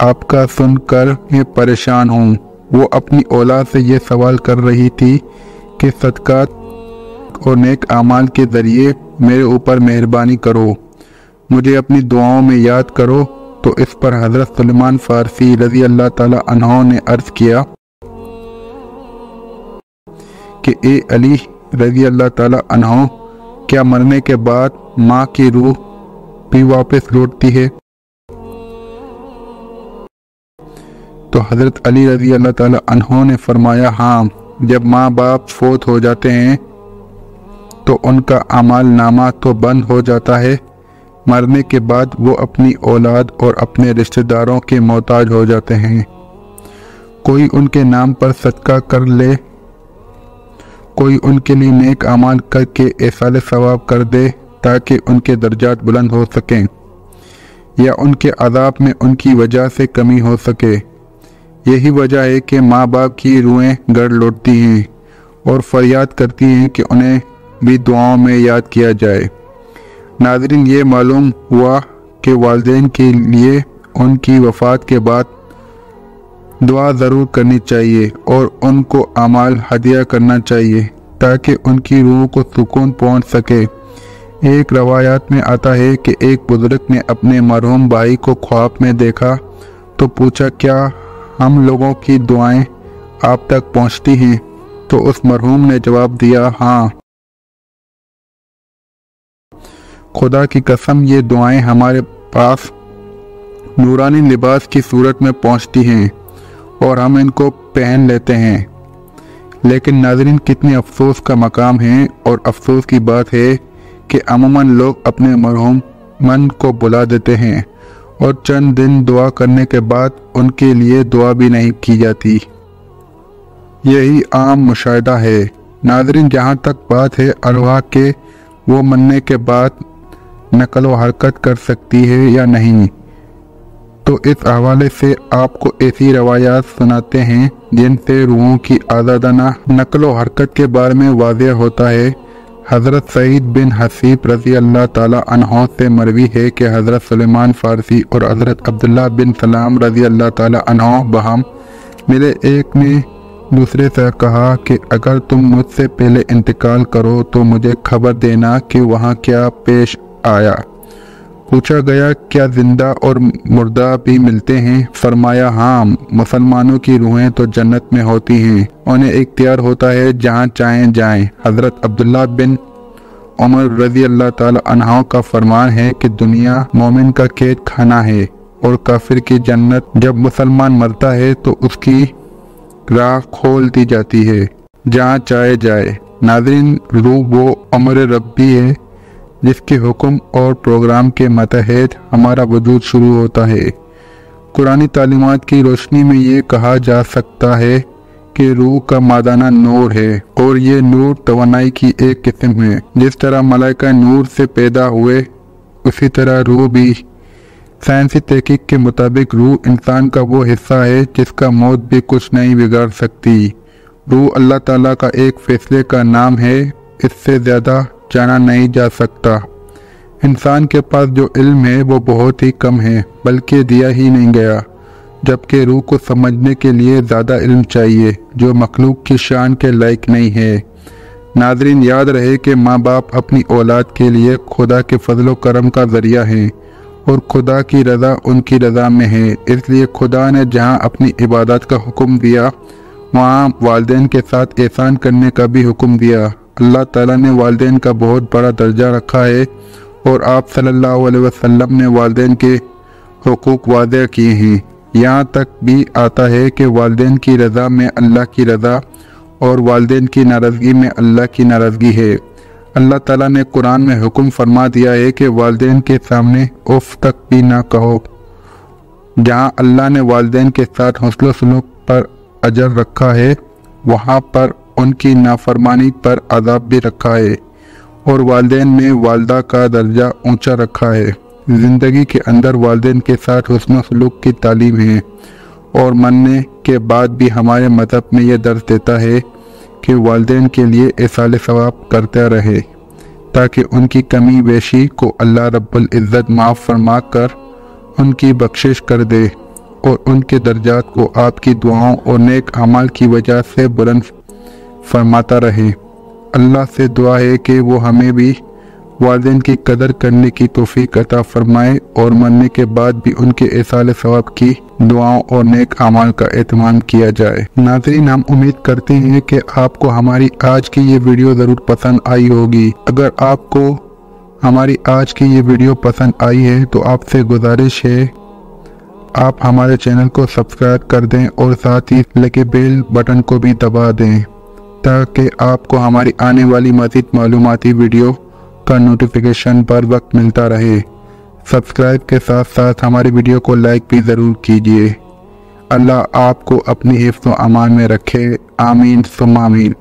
آپ کا سن کر میں پریشان ہوں۔ وہ اپنی اولاد سے یہ سوال کر رہی تھی کہ صدقات اور نیک اعمال کے ذریعے میرے اوپر مہربانی کرو، مجھے اپنی دعاؤں میں یاد کرو۔ تو اس پر حضرت سلمان فارسی رضی اللہ تعالی عنہ نے عرض کیا کہ اے علی رضی اللہ تعالی عنہ، کیا مرنے کے بعد ماں کی روح بھی واپس لوٹتی ہے؟ تو حضرت علی رضی اللہ تعالی عنہ نے فرمایا ہاں، جب ماں باپ فوت ہو جاتے ہیں تو ان کا اعمال نامہ تو بند ہو جاتا ہے، مرنے کے بعد وہ اپنی اولاد اور اپنے رشتہ داروں کے محتاج ہو جاتے ہیں۔ کوئی ان کے نام پر صدقہ کر لے، کوئی ان کے لیے نیک اعمال کر کے ایصال ثواب کر دے تاکہ ان کے درجات بلند ہو سکیں، یا ان کے عذاب میں ان کی وجہ سے کمی ہو سکے۔ یہی وجہ ہے کہ ماں باپ کی روحیں گھر لوٹتی ہیں اور فریاد کرتی ہیں کہ انہیں بھی دعاؤں میں یاد کیا جائے۔ ناظرین، یہ معلوم ہوا کہ والدین کے لیے ان کی وفات کے بعد دعا ضرور کرنی چاہیے اور ان کو اعمال ہدیہ کرنا چاہیے تاکہ ان کی روح کو سکون پہنچ سکے۔ ایک روایات میں آتا ہے کہ ایک بزرگ نے اپنے مرحوم بھائی کو خواب میں دیکھا تو پوچھا کیا ہم لوگوں کی دعائیں آپ تک پہنچتی ہیں؟ تو اس مرحوم نے جواب دیا ہاں، خدا کی قسم یہ دعائیں ہمارے پاس نورانی لباس کی صورت میں پہنچتی ہیں اور ہم ان کو پہن لیتے ہیں۔ لیکن ناظرین، کتنی افسوس کا مقام ہے اور افسوس کی بات ہے کہ عموماً لوگ اپنے مرحوم من کو بلا دیتے ہیں اور چند دن دعا کرنے کے بعد ان کے لیے دعا بھی نہیں کی جاتی۔ یہی عام مشاہدہ ہے۔ ناظرین، جہاں تک بات ہے ارواح کے، وہ مرنے کے بعد نقل و حرکت کر سکتی ہے یا نہیں، تو اس حوالے سے آپ کو ایسی روایات سناتے ہیں جن سے روحوں کی آزادانہ نقل و حرکت کے بارے میں واضح ہوتا ہے۔ حضرت سعید بن حسیب رضی اللہ تعالی عنہ سے مروی ہے کہ حضرت سلمان فارسی اور حضرت عبداللہ بن سلام رضی اللہ تعالی عنہ باہم ملے۔ ایک نے دوسرے سے کہا کہ اگر تم مجھ سے پہلے انتقال کرو تو مجھے خبر دینا کہ وہاں کیا پیش آیا۔ پوچھا گیا کیا زندہ اور مردہ بھی ملتے ہیں؟ فرمایا ہاں، مسلمانوں کی روحیں تو جنت میں ہوتی ہیں، انہیں اختیار ہوتا ہے جہاں چاہیں جائیں۔ حضرت عبداللہ بن عمر رضی اللہ تعالی عنہ کا فرمان ہے کہ دنیا مومن کا قید خانہ ہے اور کافر کی جنت۔ جب مسلمان مرتا ہے تو اس کی راہ کھول دی جاتی ہے جہاں چاہے جائے۔ ناظرین، روح وہ امر ربی ہے جس کے حکم اور پروگرام کے متحد ہمارا وجود شروع ہوتا ہے۔ قرآنی تعلیمات کی روشنی میں یہ کہا جا سکتا ہے کہ روح کا مادانہ نور ہے اور یہ نور توانائی کی ایک قسم ہے۔ جس طرح ملائکہ نور سے پیدا ہوئے اسی طرح روح بھی۔ سائنسی تحقیق کے مطابق روح انسان کا وہ حصہ ہے جس کا موت بھی کچھ نہیں بگاڑ سکتی۔ روح اللہ تعالیٰ کا ایک فیصلے کا نام ہے، اس سے زیادہ جانا نہیں جا سکتا۔ انسان کے پاس جو علم ہے وہ بہت ہی کم ہے، بلکہ دیا ہی نہیں گیا، جبکہ روح کو سمجھنے کے لیے زیادہ علم چاہیے جو مخلوق کی شان کے لائق نہیں ہے۔ ناظرین، یاد رہے کہ ماں باپ اپنی اولاد کے لیے خدا کے فضل و کرم کا ذریعہ ہیں اور خدا کی رضا ان کی رضا میں ہے۔ اس لیے خدا نے جہاں اپنی عبادت کا حکم دیا وہاں والدین کے ساتھ احسان کرنے کا بھی حکم دیا۔ اللہ تعالیٰ نے والدین کا بہت بڑا درجہ رکھا ہے اور آپ صلی اللہ علیہ وسلم نے والدین کے حقوق واضح کیے ہیں۔ یہاں تک بھی آتا ہے کہ والدین کی رضا میں اللہ کی رضا اور والدین کی ناراضگی میں اللہ کی ناراضگی ہے۔ اللہ تعالیٰ نے قرآن میں حکم فرما دیا ہے کہ والدین کے سامنے اف تک بھی نہ کہو۔ جہاں اللہ نے والدین کے ساتھ حسن و سلوک پر اجر رکھا ہے، وہاں پر ان کی نافرمانی پر عذاب بھی رکھا ہے، اور والدین میں والدہ کا درجہ اونچا رکھا ہے۔ زندگی کے اندر والدین کے ساتھ حسن و سلوک کی تعلیم ہے، اور مرنے کے بعد بھی ہمارے مذہب میں یہ درس دیتا ہے کہ والدین کے لیے ایصال ثواب کرتے رہے تاکہ ان کی کمی بیشی کو اللہ رب العزت معاف فرما کر ان کی بخشش کر دے اور ان کے درجات کو آپ کی دعاؤں اور نیک اعمال کی وجہ سے بلند فرماتا رہے۔ اللہ سے دعا ہے کہ وہ ہمیں بھی والدین کی قدر کرنے کی توفیق عطا فرمائے اور مرنے کے بعد بھی ان کے ایصال ثواب کی دعاؤں اور نیک اعمال کا اہتمام کیا جائے۔ ناظرین، ہم امید کرتے ہیں کہ آپ کو ہماری آج کی یہ ویڈیو ضرور پسند آئی ہوگی۔ اگر آپ کو ہماری آج کی یہ ویڈیو پسند آئی ہے تو آپ سے گزارش ہے آپ ہمارے چینل کو سبسکرائب کر دیں اور ساتھ ہی لگے بیل بٹن کو بھی دبا دیں تاکہ آپ کو ہماری آنے والی مزید معلوماتی ویڈیو کا نوٹیفیکیشن پر وقت ملتا رہے۔ سبسکرائب کے ساتھ ساتھ ہماری ویڈیو کو لائک بھی ضرور کیجیے۔ اللہ آپ کو اپنی حفظ و امان میں رکھے۔ آمین ثم آمین۔